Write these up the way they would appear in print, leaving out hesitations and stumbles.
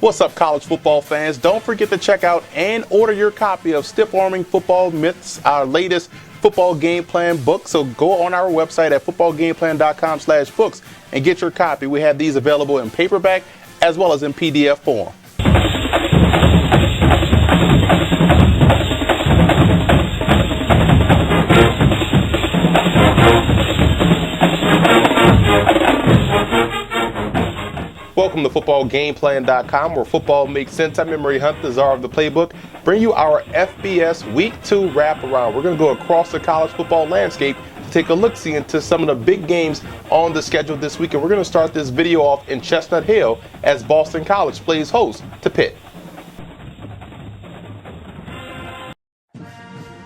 What's up, college football fans? Don't forget to check out and order your copy of Stiff Arming Football Myths, our latest football game plan book. So go on our website at footballgameplan.com/books and get your copy. We have these available in paperback as well as in PDF form. Welcome to footballgameplan.com, where football makes sense. I'm Emory Hunt, the czar of the playbook. Bring you our FBS Week 2 wraparound. We're going to go across the college football landscape to take a look-see into some of the big games on the schedule this week. And we're going to start this video off in Chestnut Hill as Boston College plays host to Pitt.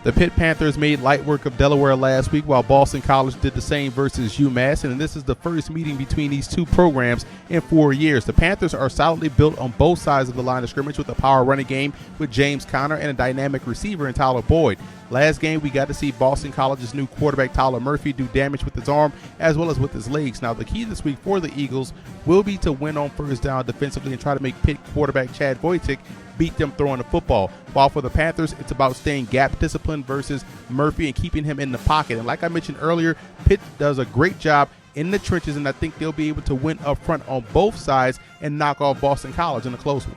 The Pitt Panthers made light work of Delaware last week, while Boston College did the same versus UMass, and this is the first meeting between these two programs in 4 years. The Panthers are solidly built on both sides of the line of scrimmage with a power running game with James Conner and a dynamic receiver in Tyler Boyd. Last game, we got to see Boston College's new quarterback Tyler Murphy do damage with his arm as well as with his legs. Now, the key this week for the Eagles will be to win on first down defensively and try to make Pitt quarterback Chad Voitic beat them throwing the football. While for the Panthers, it's about staying gap discipline versus Murphy and keeping him in the pocket. And like I mentioned earlier, Pitt does a great job in the trenches, and I think they'll be able to win up front on both sides and knock off Boston College in a close one.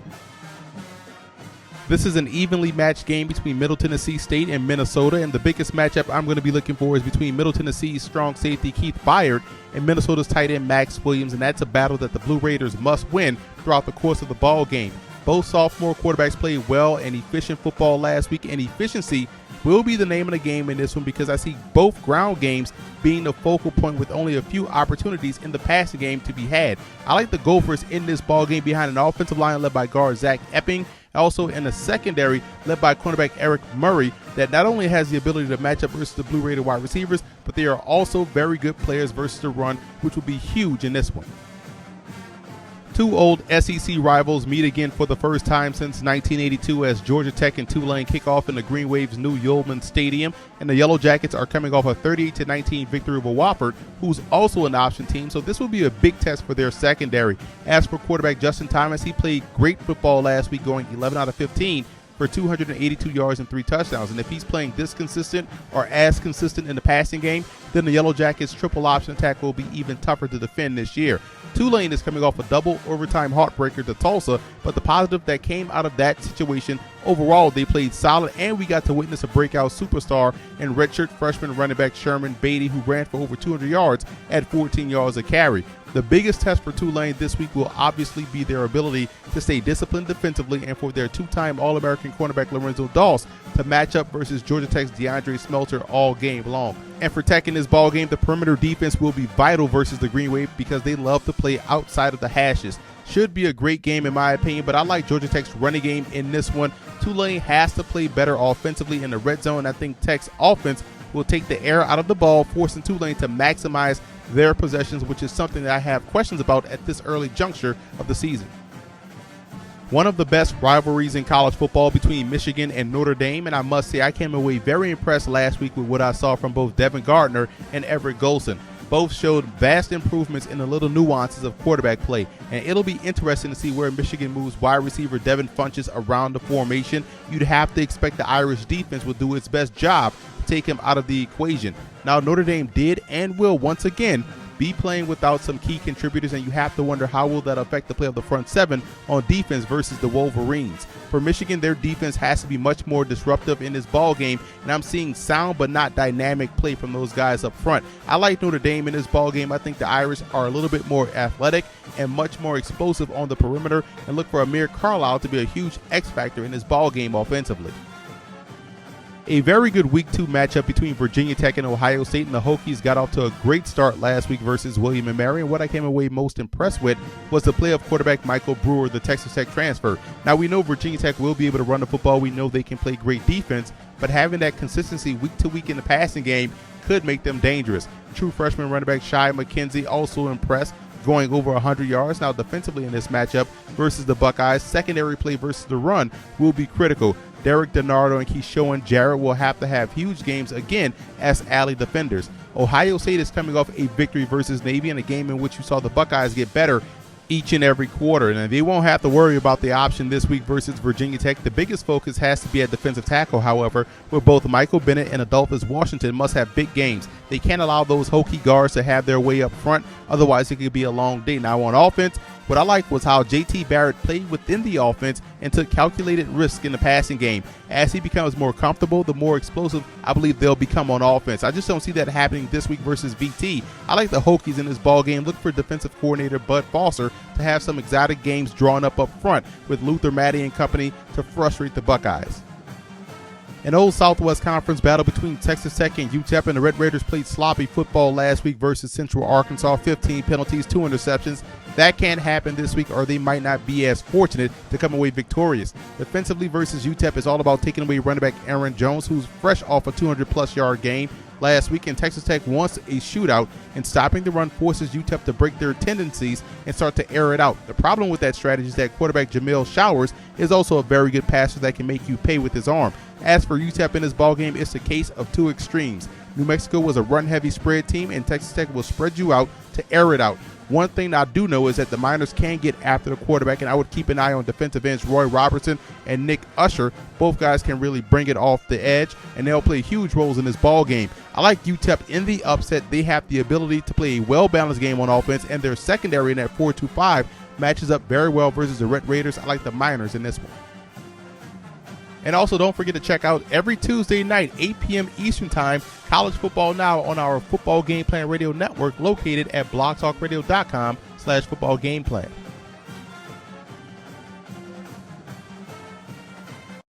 This is an evenly matched game between Middle Tennessee State and Minnesota, and the biggest matchup I'm going to be looking for is between Middle Tennessee's strong safety Keith Byard and Minnesota's tight end Max Williams, and that's a battle that the Blue Raiders must win throughout the course of the ball game. Both sophomore quarterbacks played well and efficient football last week, and efficiency will be the name of the game in this one because I see both ground games being the focal point with only a few opportunities in the passing game to be had. I like the Gophers in this ball game behind an offensive line led by guard Zach Epping, also in the secondary led by cornerback Eric Murray, that not only has the ability to match up versus the Blue Raider wide receivers, but they are also very good players versus the run, which will be huge in this one. Two old SEC rivals meet again for the first time since 1982 as Georgia Tech and Tulane kick off in the Green Wave's new Yeoman Stadium, and the Yellow Jackets are coming off a 38-19 victory over Wofford, who's also an option team, so this will be a big test for their secondary. As for quarterback Justin Thomas, he played great football last week, going 11 out of 15 for 282 yards and 3 touchdowns. And if he's playing this consistent or as consistent in the passing game, then the Yellow Jackets' triple option attack will be even tougher to defend this year. Tulane is coming off a double overtime heartbreaker to Tulsa, but the positive that came out of that situation, overall they played solid, and we got to witness a breakout superstar in redshirt freshman running back Sherman Beatty, who ran for over 200 yards at 14 yards a carry. The biggest test for Tulane this week will obviously be their ability to stay disciplined defensively and for their two-time All-American cornerback Lorenzo Doss to match up versus Georgia Tech's DeAndre Smelter all game long. And for Tech in this ballgame, the perimeter defense will be vital versus the Green Wave because they love to play outside of the hashes. Should be a great game in my opinion, but I like Georgia Tech's running game in this one. Tulane has to play better offensively in the red zone. I think Tech's offense will take the air out of the ball, forcing Tulane to maximize their possessions, which is something that I have questions about at this early juncture of the season. One of the best rivalries in college football between Michigan and Notre Dame, and I must say I came away very impressed last week with what I saw from both Devin Gardner and Everett Golson. Both showed vast improvements in the little nuances of quarterback play, and it'll be interesting to see where Michigan moves wide receiver Devin Funchess around the formation. You'd have to expect the Irish defense will do its best job to take him out of the equation. Now, Notre Dame did and will once again be playing without some key contributors, and you have to wonder how will that affect the play of the front seven on defense versus the Wolverines. For Michigan, their defense has to be much more disruptive in this ball game, and I'm seeing sound but not dynamic play from those guys up front. I like Notre Dame in this ball game. I think the Irish are a little bit more athletic and much more explosive on the perimeter, and look for Amir Carlisle to be a huge X factor in this ball game offensively. A very good Week 2 matchup between Virginia Tech and Ohio State, and the Hokies got off to a great start last week versus William & Mary, and what I came away most impressed with was the play of quarterback Michael Brewer, the Texas Tech transfer. Now, we know Virginia Tech will be able to run the football. We know they can play great defense, but having that consistency week to week in the passing game could make them dangerous. True freshman running back Shai McKenzie also impressed, going over 100 yards. Now, defensively in this matchup versus the Buckeyes, secondary play versus the run will be critical. Derek DiNardo and Keyshawn Jarrett will have to have huge games again as alley defenders. Ohio State is coming off a victory versus Navy in a game in which you saw the Buckeyes get better each and every quarter, and they won't have to worry about the option this week versus Virginia Tech. The biggest focus has to be at defensive tackle, however, where both Michael Bennett and Adolphus Washington must have big games. They can't allow those hokey guards to have their way up front, otherwise it could be a long day. Now on offense, what I liked was how JT Barrett played within the offense and took calculated risks in the passing game. As he becomes more comfortable, the more explosive I believe they'll become on offense. I just don't see that happening this week versus VT. I like the Hokies in this ball game. Look for defensive coordinator Bud Foster to have some exotic games drawn up front with Luther Maddie and company to frustrate the Buckeyes. An old Southwest Conference battle between Texas Tech and UTEP, and the Red Raiders played sloppy football last week versus Central Arkansas. 15 penalties, 2 interceptions. That can't happen this week, or they might not be as fortunate to come away victorious. Defensively versus UTEP is all about taking away running back Aaron Jones, who's fresh off a 200-plus yard game last week, and Texas Tech wants a shootout, and stopping the run forces UTEP to break their tendencies and start to air it out. The problem with that strategy is that quarterback Jamil Showers is also a very good passer that can make you pay with his arm. As for UTEP in this ballgame, it's a case of two extremes. New Mexico was a run-heavy spread team, and Texas Tech will spread you out to air it out. One thing I do know is that the Miners can get after the quarterback, and I would keep an eye on defensive ends Roy Robertson and Nick Usher. Both guys can really bring it off the edge, and they'll play huge roles in this ball game. I like UTEP in the upset. They have the ability to play a well-balanced game on offense, and their secondary in that 4-2-5 matches up very well versus the Red Raiders. I like the Miners in this one. And also, don't forget to check out every Tuesday night, 8 p.m. Eastern Time, College Football Now on our Football Game Plan Radio Network, located at blogtalkradio.com/footballgameplan.